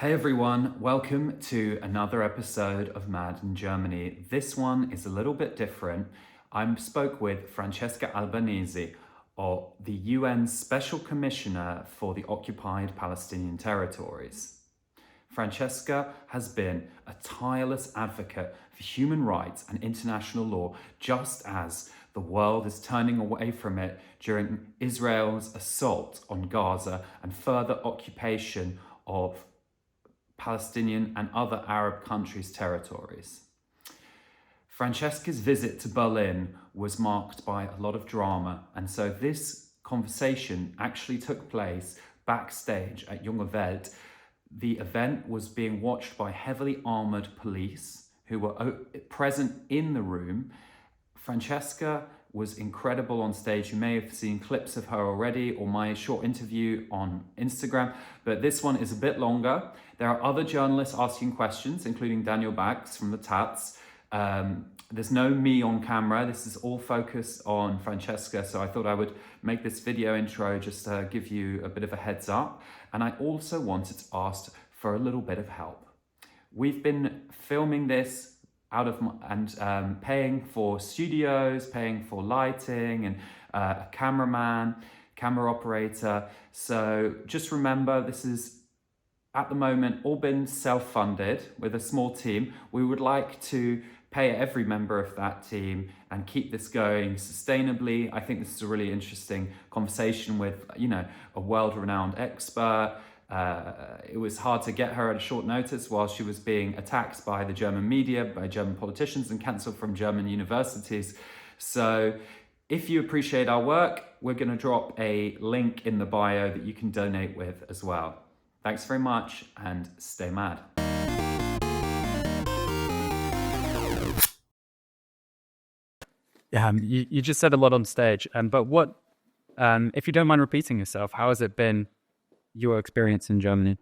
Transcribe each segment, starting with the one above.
Hey everyone, welcome to another episode of Mad in Germany. This one is a little bit different. I spoke with Francesca Albanese, or the UN Special Commissioner for the Occupied Palestinian Territories. Francesca has been a tireless advocate for human rights and international law, just as the world is turning away from it during Israel's assault on Gaza and further occupation of Palestinian and other Arab countries' territories. Francesca's visit to Berlin was marked by a lot of drama, and so this conversation actually took place backstage at Junge Welt. The event was being watched by heavily armoured police who were present in the room. Francesca was incredible on stage. You may have seen clips of her already or my short interview on Instagram, but this one is a bit longer. There are other journalists asking questions, including Daniel Bax from the Tats. There's no me on camera. This is all focused on Francesca, so I thought I would make this video intro just to give you a bit of a heads up. And I also wanted to ask for a little bit of help. We've been filming this out of paying for studios, paying for lighting and a cameraman, camera operator. So just remember, this is at the moment all been self-funded with a small team. We would like to pay every member of that team and keep this going sustainably. I think this is a really interesting conversation with, a world-renowned expert. It was hard to get her at a short notice while she was being attacked by the German media, by German politicians, and cancelled from German universities. So if you appreciate our work, we're going to drop a link in the bio that you can donate with as well. Thanks very much and stay mad. Yeah, you just said a lot on stage, but what, if you don't mind repeating yourself, how has it been your experience in Germany?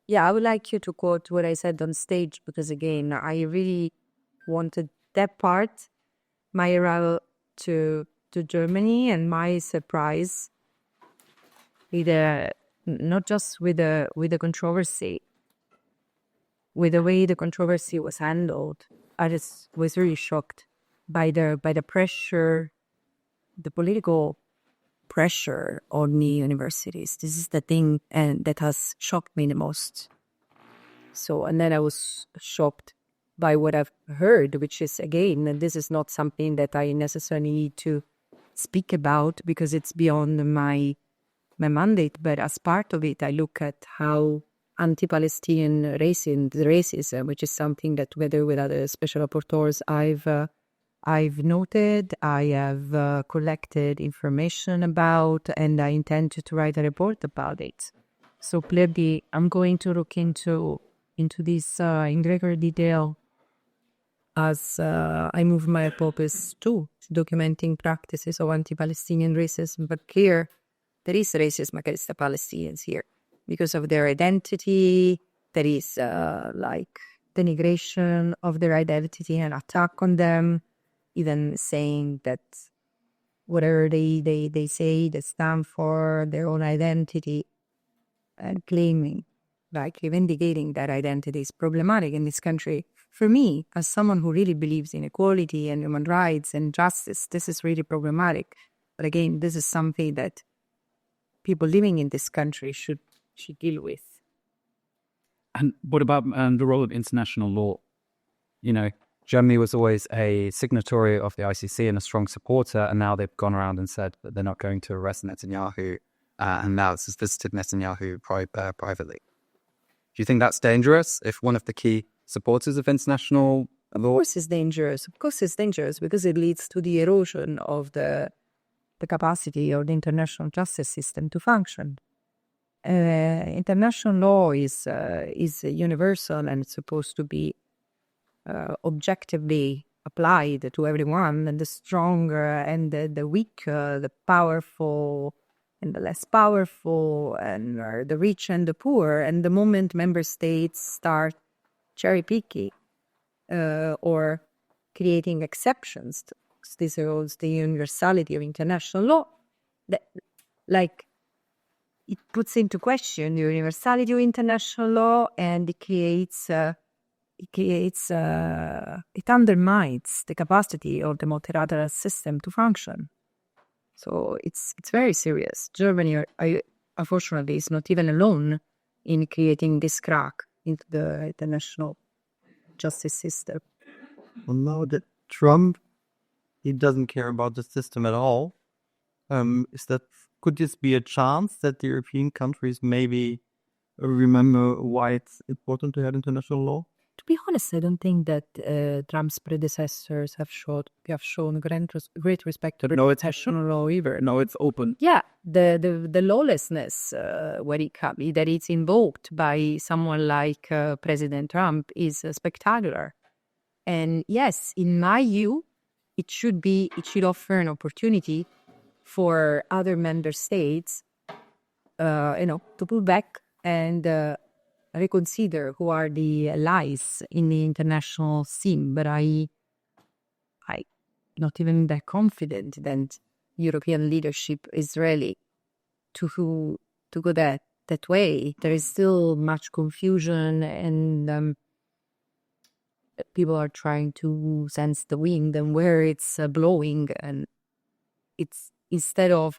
Yeah, I would like you to quote what I said on stage because, again, I really wanted that part, my arrival to Germany and my surprise with not just with the controversy, with the way the controversy was handled. I just was really shocked by the pressure, the political pressure on the universities. This is the thing and that has shocked me the most. So, and then I was shocked by what I've heard, which is, again, and this is not something that I necessarily need to speak about because it's beyond my mandate, but as part of it, I look at how anti-Palestinian racism, which is something that together with other special rapporteurs I've noted, I have collected information about, and I intend to write a report about it. So clearly, I'm going to look into this in greater detail as I move my focus to documenting practices of anti-Palestinian racism. But clear, there is racism against the Palestinians here because of their identity. There is denigration of their identity and attack on them. Even saying that whatever they say, they stand for their own identity and claiming, vindicating that identity is problematic in this country. For me, as someone who really believes in equality and human rights and justice, this is really problematic. But again, this is something that people living in this country should deal with. And what about the role of international law? Germany was always a signatory of the ICC and a strong supporter, and now they've gone around and said that they're not going to arrest Netanyahu, and now it's visited Netanyahu privately. Do you think that's dangerous if one of the key supporters of international law? Of course it's dangerous. Of course it's dangerous because it leads to the erosion of the capacity of the international justice system to function. International law is universal and it's supposed to be objectively applied to everyone, and the stronger and the weaker, the powerful and the less powerful, and the rich and the poor. And the moment member states start cherry picking or creating exceptions to this erodes the universality of international law, it puts into question the universality of international law, and it undermines the capacity of the multilateral system to function. So it's very serious. Germany, unfortunately, is not even alone in creating this crack into the international justice system. Well, now that Trump, he doesn't care about the system at all. Could this be a chance that the European countries maybe remember why it's important to have international law? To be honest, I don't think that Trump's predecessors have shown great respect to international law either. No, it's open. Yeah, the lawlessness that it's invoked by someone like President Trump is spectacular. And yes, in my view, it should offer an opportunity for other member states, to pull back and reconsider who are the allies in the international scene. But I not even that confident that European leadership is ready to go that way. There is still much confusion, and people are trying to sense the wind and where it's blowing, and it's instead of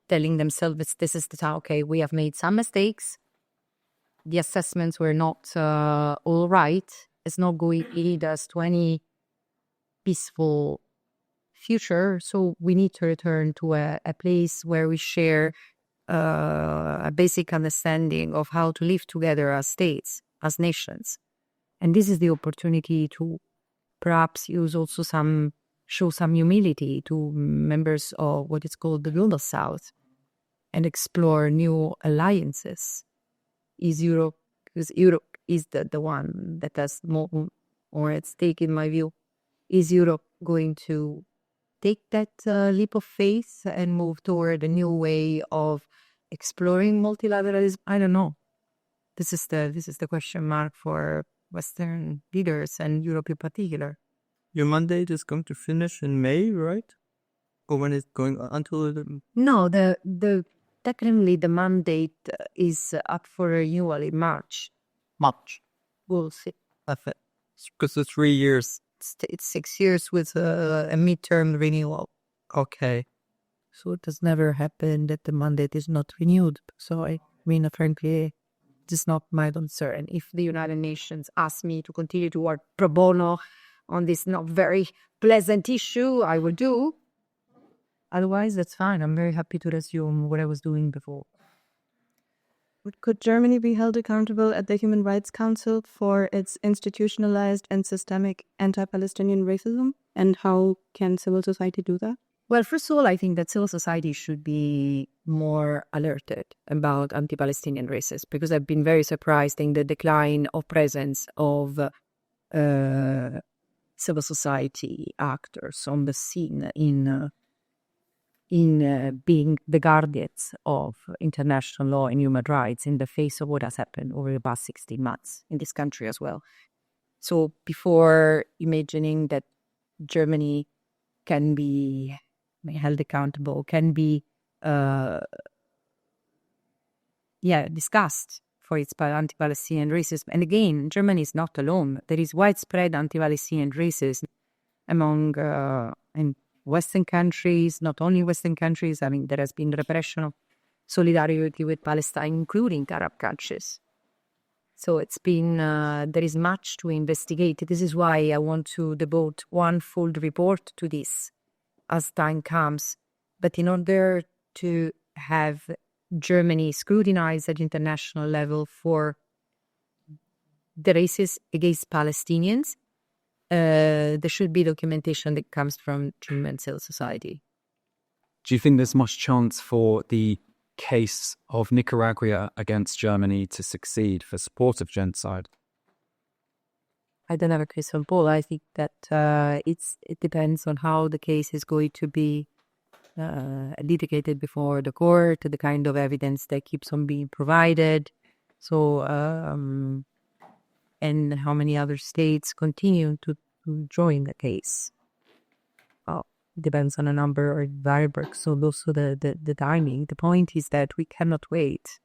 telling themselves this is the time, okay, we have made some mistakes, the assessments were not all right, it's not going to lead us to any peaceful future, so we need to return to a place where we share a basic understanding of how to live together as states, as nations. And this is the opportunity to perhaps show some humility to members of what is called the Global South and explore new alliances. Because Europe is the one that has more at stake, in my view. Is Europe going to take that leap of faith and move toward a new way of exploring multilateralism? I don't know. This is the question mark for Western leaders and Europe in particular. Your mandate is going to finish in May, right? Or when it's going until No, technically the mandate is up for renewal in March. March? We'll see. Because it's 3 years. It's 6 years with a midterm renewal. Okay. So it has never happened that the mandate is not renewed. So I mean, frankly, this is not my concern. If the United Nations ask me to continue to work pro bono on this not very pleasant issue, I will do. Otherwise, that's fine. I'm very happy to resume what I was doing before. Could Germany be held accountable at the Human Rights Council for its institutionalized and systemic anti-Palestinian racism? And how can civil society do that? Well, first of all, I think that civil society should be more alerted about anti-Palestinian racism, because I've been very surprised in the decline of presence of civil society actors on the scene in being the guardians of international law and human rights in the face of what has happened over the past 16 months in this country as well. So before imagining that Germany can be held accountable, can be discussed for its anti-Palestinian racism. And again, Germany is not alone. There is widespread anti-Palestinian racism among in Western countries, not only Western countries. I mean, there has been repression of solidarity with Palestine, including Arab countries. So it's been, there is much to investigate. This is why I want to devote one full report to this as time comes. But in order to have Germany scrutinized at international level for the racism against Palestinians, there should be documentation that comes from German civil society. Do you think there's much chance for the case of Nicaragua against Germany to succeed for support of genocide? I don't have a crystal ball. I think that it depends on how the case is going to be litigated before the court, the kind of evidence that keeps on being provided. So, and how many other states continue to join the case. depends on a number of variables. So also the timing. The point is that we cannot wait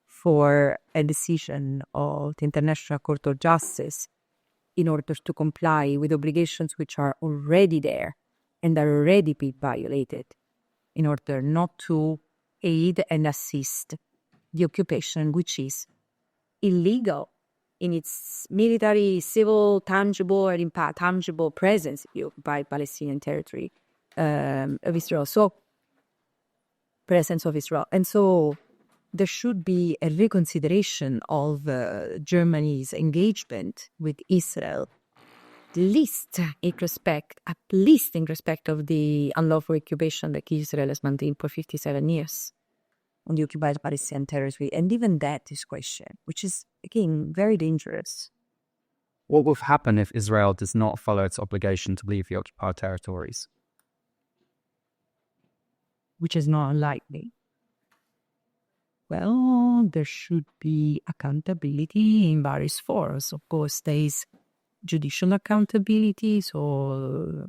for a decision of the International Court of Justice in order to comply with obligations which are already there and are already being violated, in order not to aid and assist the occupation, which is illegal in its military, civil, tangible, and tangible presence if you occupy Palestinian territory of Israel. So, presence of Israel. And so there should be a reconsideration of Germany's engagement with Israel, at least in respect of the unlawful occupation that Israel has maintained for 57 years on the occupied Palestinian territory. And even that is questioned, which is, again, very dangerous. What will happen if Israel does not follow its obligation to leave the occupied territories? Which is not unlikely. Well, there should be accountability in various forms. Of course, there is judicial accountability, so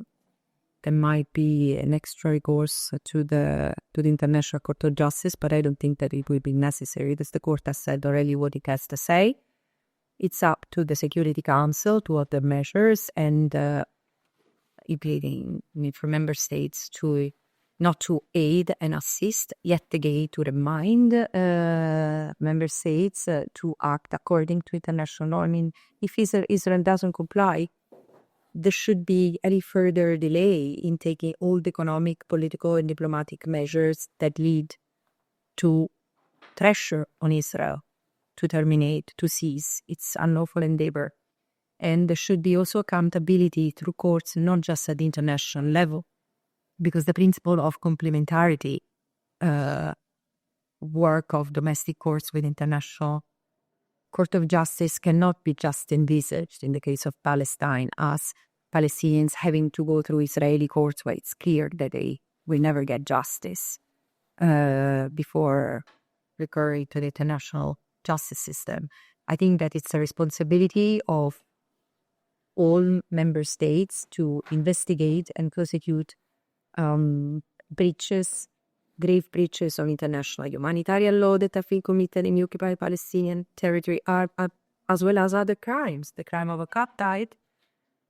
there might be an extra recourse to the International Court of Justice, but I don't think that it will be necessary. As the court has said already what it has to say. It's up to the Security Council to other measures and including for member states to not to aid and assist, yet again to remind member states to act according to international law. I mean, if Israel doesn't comply, there should be any further delay in taking all the economic, political, and diplomatic measures that lead to pressure on Israel to terminate, to cease its unlawful endeavor. And there should be also accountability through courts, not just at the international level, because the principle of complementarity work of domestic courts with international court of justice cannot be just envisaged in the case of Palestine as Palestinians having to go through Israeli courts where it's clear that they will never get justice before recurring to the international justice system. I think that it's a responsibility of all member states to investigate and prosecute grave breaches of international humanitarian law that have been committed in the occupied Palestinian territory, as well as other crimes, the crime of apartheid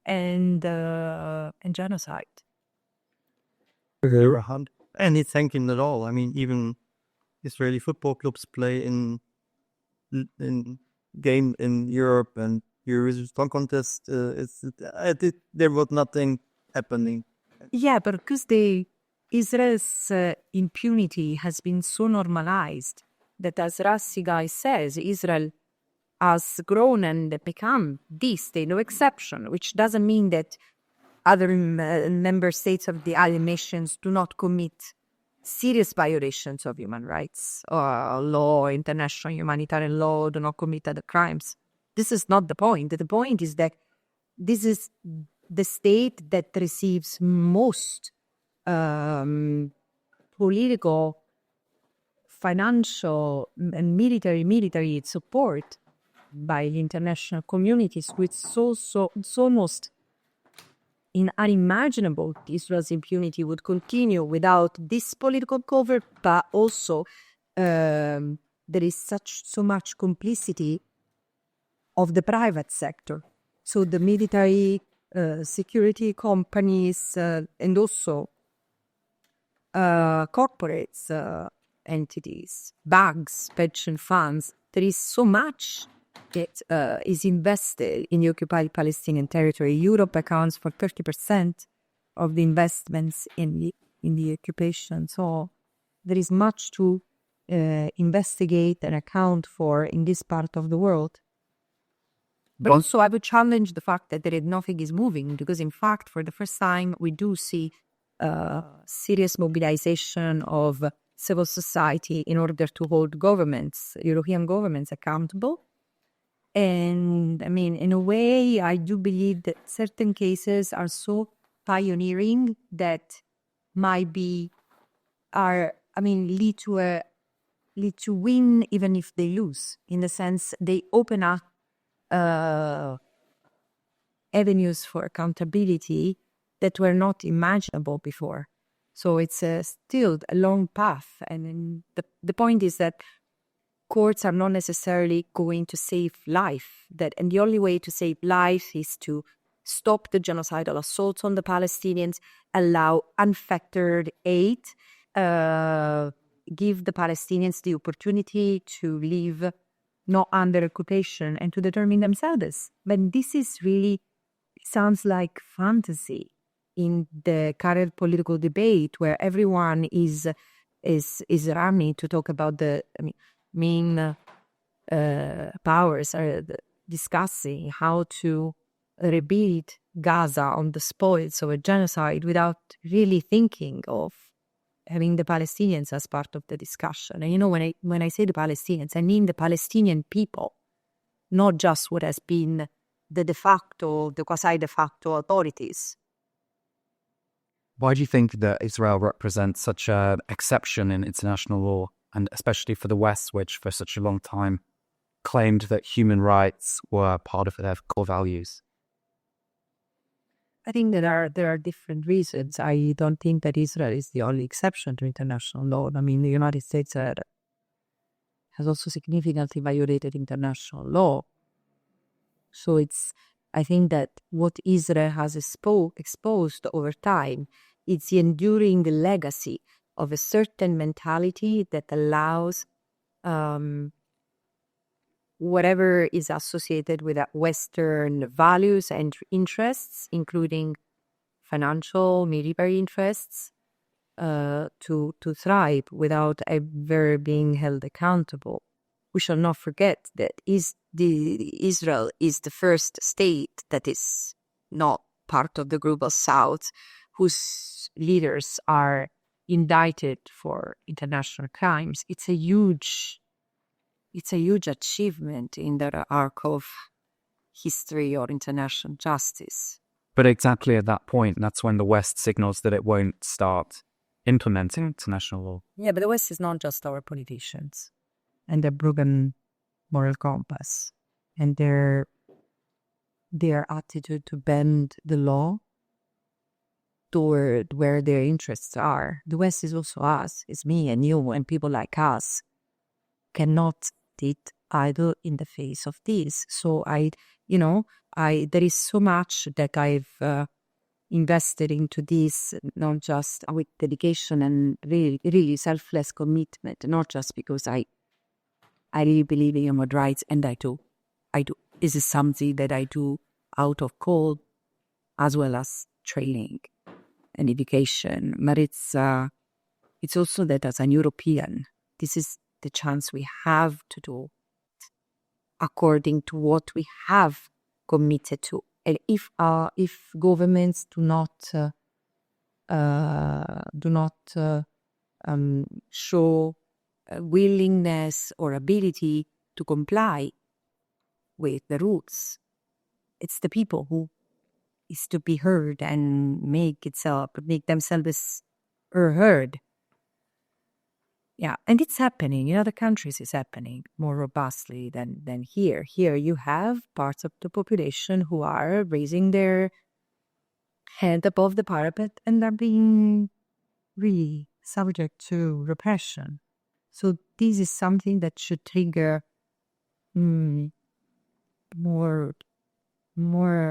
and genocide. And it's thanking it all. I mean, even Israeli football clubs play in game in Europe and Eurovision Song Contest. There was nothing happening. Yeah, but because Israel's impunity has been so normalized that, as Rassi guy says, Israel has grown and become the state of exception, which doesn't mean that other member states of the allied nations do not commit serious violations of human rights or law, international humanitarian law, do not commit other crimes. This is not the point. The point is that this is the state that receives most political, financial, and military support by the international communities, which it's almost unimaginable Israel's impunity would continue without this political cover, but also there is so much complicity of the private sector. So the military, security companies, and also corporates, entities, banks, pension funds. There is so much that is invested in the occupied Palestinian territory. Europe accounts for 30% of the investments in the occupation. So there is much to investigate and account for in this part of the world. But also I would challenge the fact that nothing is moving, because in fact, for the first time, we do see serious mobilization of civil society in order to hold governments, European governments, accountable. And I mean, in a way, I do believe that certain cases are so pioneering that lead to win even if they lose. In the sense, they open up avenues for accountability that were not imaginable before. So it's still a long path. And then the point is that courts are not necessarily going to save life. And the only way to save life is to stop the genocidal assaults on the Palestinians, allow unfettered aid, give the Palestinians the opportunity to live not under occupation and to determine themselves. But this is really sounds like fantasy in the current political debate, where everyone is running to talk about main powers are discussing how to rebuild Gaza on the spoils of a genocide without really thinking of having the Palestinians as part of the discussion. And when I say the Palestinians, I mean the Palestinian people, not just what has been the quasi-de facto authorities. Why do you think that Israel represents such an exception in international law, and especially for the West, which for such a long time claimed that human rights were part of their core values? I think there are different reasons. I don't think that Israel is the only exception to international law. I mean, the United States has also significantly violated international law. So I think that what Israel has exposed over time, it's the enduring legacy of a certain mentality that allows whatever is associated with Western values and interests, including financial, military interests, to thrive without ever being held accountable. We shall not forget that Israel is the first state that is not part of the global South, whose leaders are indicted for international crimes. It's a huge achievement in the arc of history or international justice. But exactly at that point, that's when the West signals that it won't start implementing international law. Yeah, but the West is not just our politicians and their broken moral compass and their attitude to bend the law toward where their interests are. The West is also us. It's me and you and people like us cannot sit idle in the face of this. So there is so much that I've invested into this, not just with dedication and really selfless commitment, not just because I really believe in human rights, and I do. This is something that I do out of cold, as well as training and education. But it's also that as an European, this is the chance we have to do according to what we have committed to. And if governments do not show willingness or ability to comply with the rules, it's the people who is to be heard and make themselves heard. Yeah, and it's happening. In other countries, it's happening more robustly than here. Here you have parts of the population who are raising their head above the parapet and are being really subject to repression. So this is something that should trigger more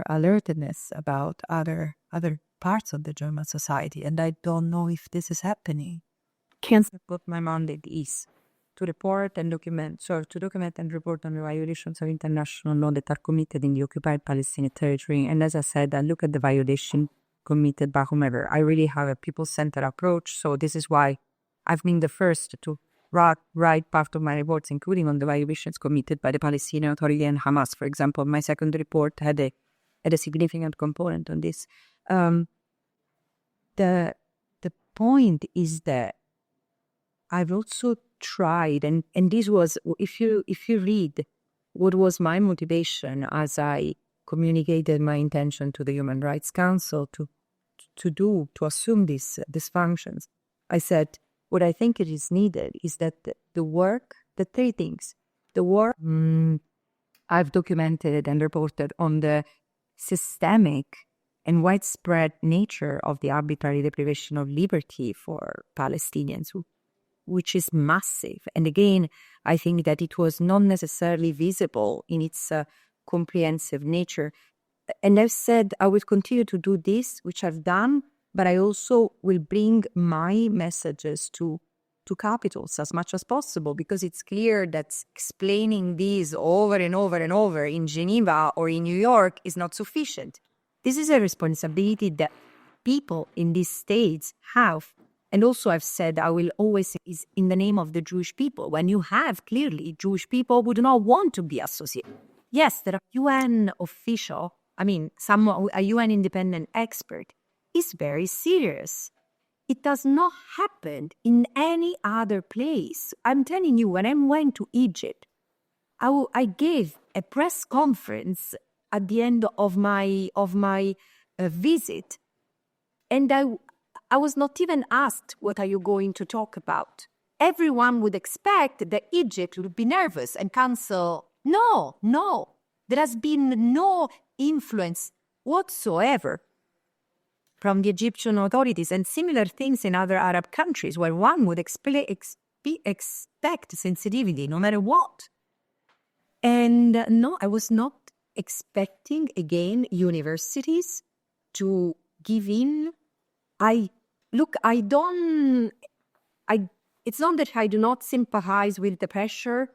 alertness about other parts of the German society. And I don't know if this is happening. Can't put my mandate is to document and report on the violations of international law that are committed in the occupied Palestinian territory. And as I said, I look at the violation committed by whomever. I really have a people-centered approach. So this is why I've been the first to write part of my reports, including on the violations committed by the Palestinian Authority and Hamas. For example, my second report had a significant component on this. The point is that I've also tried, and this was, if you read what was my motivation as I communicated my intention to the Human Rights Council to assume these functions, I said, what I think it is needed is that the three things, the work I've documented and reported on the systemic and widespread nature of the arbitrary deprivation of liberty for Palestinians, which is massive. And again, I think that it was not necessarily visible in its comprehensive nature. And I've said I will continue to do this, which I've done, but I also will bring my messages to capitals as much as possible, because it's clear that explaining these over and over and over in Geneva or in New York is not sufficient. This is a responsibility that people in these states have. And also I've said I will always is in the name of the Jewish people. When you have clearly Jewish people who do not want to be associated. Yes, there are UN official, a UN independent expert is very serious. It does not happen in any other place. I'm telling you, when I went to Egypt, I gave a press conference at the end of my visit, and I was not even asked, what are you going to talk about? Everyone would expect that Egypt would be nervous and cancel. No. There has been no influence whatsoever from the Egyptian authorities, and similar things in other Arab countries where one would expect sensitivity no matter what. And no, I was not expecting, again, universities to give in. It's not that I do not sympathize with the pressure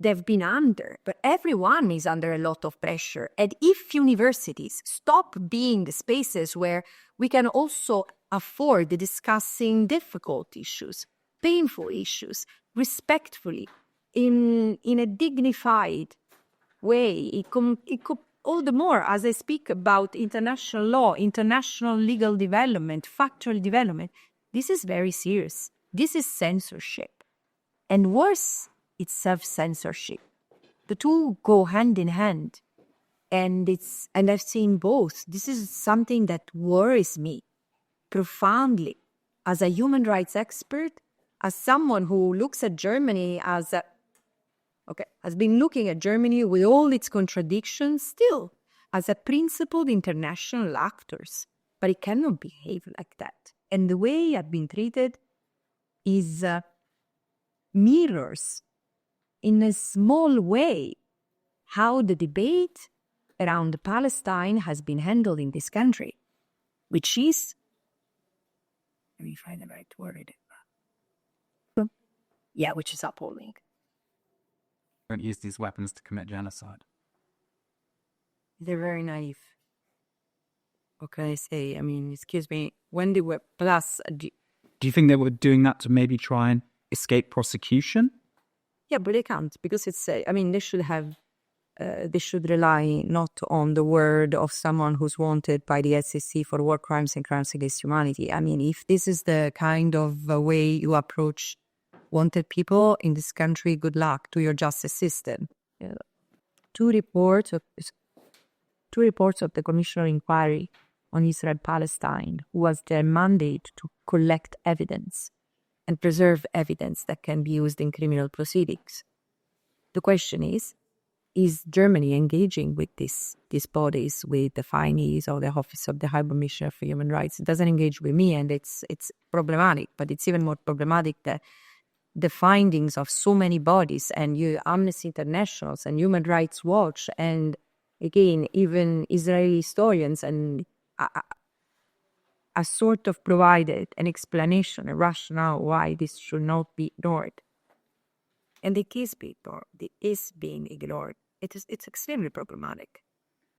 they've been under, but everyone is under a lot of pressure. And if universities stop being the spaces where we can also afford discussing difficult issues, painful issues, respectfully, in a dignified way, it could all the more as I speak about international law, international legal development, factual development. This is very serious. This is censorship. And worse, it's self-censorship. The two go hand in hand. And I've seen both. This is something that worries me profoundly as a human rights expert, as someone who looks at Germany has been looking at Germany with all its contradictions still as a principled international actors. But it cannot behave like that. And the way I've been treated is mirrors in a small way how the debate around Palestine has been handled in this country, which is, let me find the right word. Yeah, which is appalling. Don't use these weapons to commit genocide. They're very naive. What can I say? Excuse me, when they were plus... Do you think they were doing that to maybe try and escape prosecution? Yeah, but they can't, because it's... they should have... they should rely not on the word of someone who's wanted by the SEC for war crimes and crimes against humanity. If this is the kind of way you approach wanted people in this country, good luck to your justice system. Yeah. Two reports of the Commission of Inquiry on Israel-Palestine, who has their mandate to collect evidence and preserve evidence that can be used in criminal proceedings. The question is Germany engaging with these bodies, with the FINEs or the Office of the High Commissioner for Human Rights? It doesn't engage with me, and it's problematic, but it's even more problematic that the findings of so many bodies and Amnesty International and Human Rights Watch and, again, even Israeli historians and a sort of provided an explanation, a rationale why this should not be ignored. And it is being ignored. It's extremely problematic.